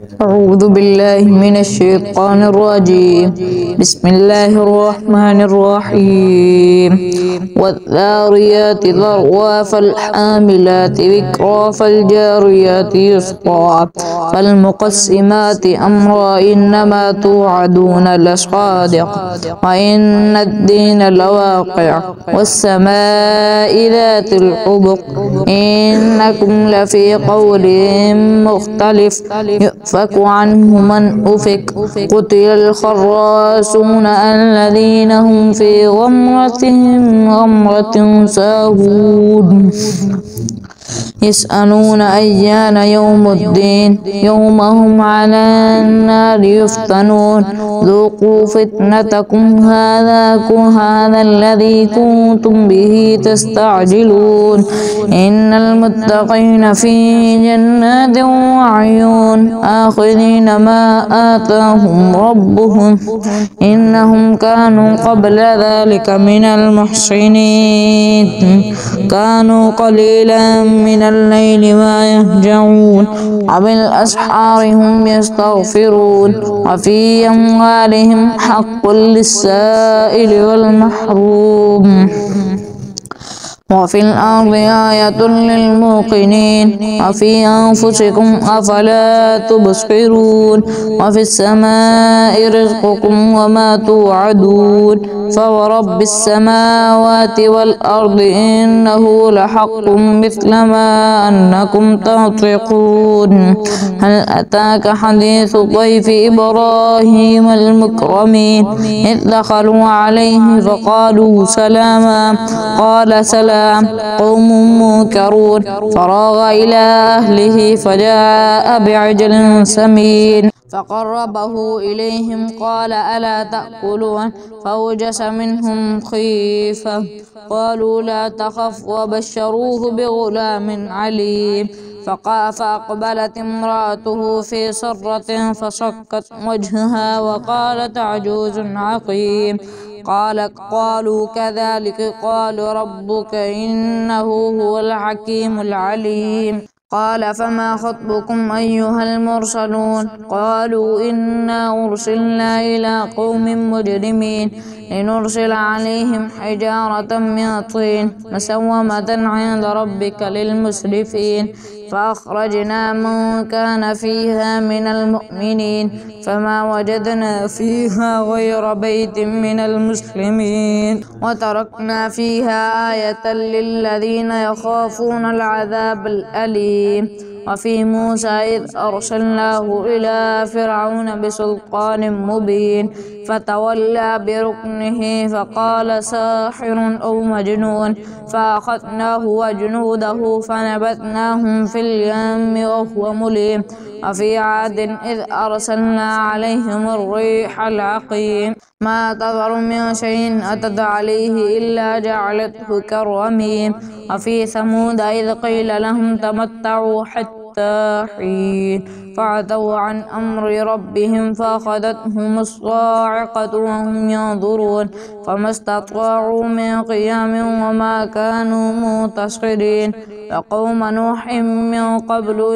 أعوذ بالله من الشيطان الرجيم. بسم الله الرحمن الرحيم. والذاريات ذروا فالحاملات وقرا فالجاريات يسرا فالمقسمات أمرا إنما توعدون لصادق وإن الدين لواقع والسماء ذات الحبق إنكم لفي قول مختلف يؤفك عنه من أفك قتل الخراصون الذين هم في غمرة ساهون يسألون أيان يوم الدين يوم هم على النار يفتنون ذوقوا فتنتكم هذا الذي كنتم به تستعجلون إن المتقين في جنات وعيون آخذين ما آتاهم ربهم إنهم كانوا قبل ذلك من المحسنين كانوا قليلا من الليل ما يهجعون وبالأسحار هم يستغفرون وفي أموالهم حق للسائل والمحروم وفي الأرض آية للموقنين وفي أنفسكم أفلا تبصرون وفي السماء رزقكم وما توعدون فورب السماوات والأرض إنه لحق مثل ما أنكم تنطقون هل أتاك حديث ضيف إبراهيم المكرمين إذ دخلوا عليه فقالوا سلاما قال سلام قوم منكرون فراغ إلى أهله فجاء بعجل سمين فقربه إليهم قال ألا تأكلون فأوجس منهم خيفة قالوا لا تخف وبشروه بغلام عليم فأقبلت امرأته في صرة فصكت وجهها وقالت عجوز عقيم قالوا كذلك قال ربك إنه هو الحكيم العليم قال فما خطبكم أيها المرسلون قالوا إنا أرسلنا إلى قوم مجرمين لنرسل عليهم حجارة من طين مسومة عند ربك للمسرفين فأخرجنا من كان فيها من المؤمنين فما وجدنا فيها غير بيت من المسلمين وتركنا فيها آية للذين يخافون العذاب الأليم وفي موسى إذ أرسلناه إلى فرعون بسلطان مبين فتولى بركنه فقال ساحر أو مجنون فأخذناه وجنوده فنبذناهم في اليم وهو مليم وفي عاد إذ أرسلنا عليهم الريح العقيم ما تذر من شيء أتت عليه إلا جعلته كالرميم وفي ثمود إذ قيل لهم تمتعوا حتى حين فعتوا عن أمر ربهم فأخذتهم الصاعقة وهم ينظرون فما استطاعوا من قيام وما كانوا منتصرين وقوم نوح من قبل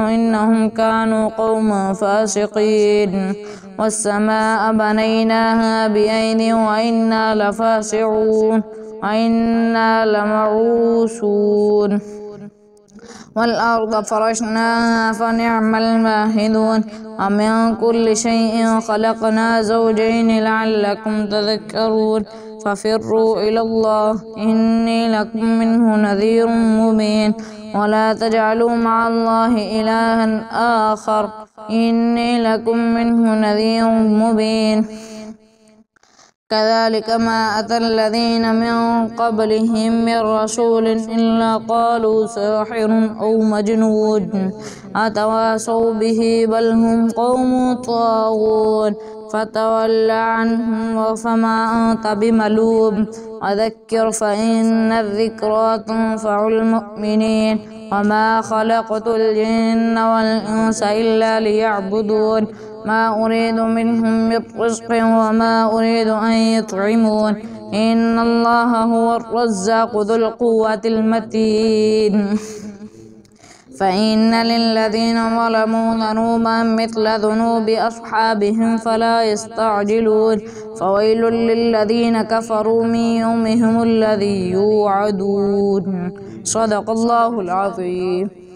إنهم كانوا قوما فاسقين والسماء بنيناها بأيد وإنا لفاسعون وإنا لمعوسون والأرض فرشناها فنعم الماهدون ومن كل شيء خلقنا زوجين لعلكم تذكرون ففروا إلى الله إني لكم منه نذير مبين ولا تجعلوا مع الله إلها آخر إني لكم منه نذير مبين كذلك ما أتى الذين من قبلهم من رسول إلا قالوا ساحر أو مجنون أتواصوا به بل هم قوم طاغون فتول عنهم فما أنت بملوم وذكر فإن الذكرى تنفع المؤمنين وما خلقت الجن والإنس إلا ليعبدون ما أريد منهم من رزق وما أريد أن يطعمون إن الله هو الرزاق ذو القوة المتين فإن للذين ظلموا ذنوبا مثل ذنوب أصحابهم فلا يستعجلون فويل للذين كفروا من يومهم الذي يوعدون. صدق الله العظيم.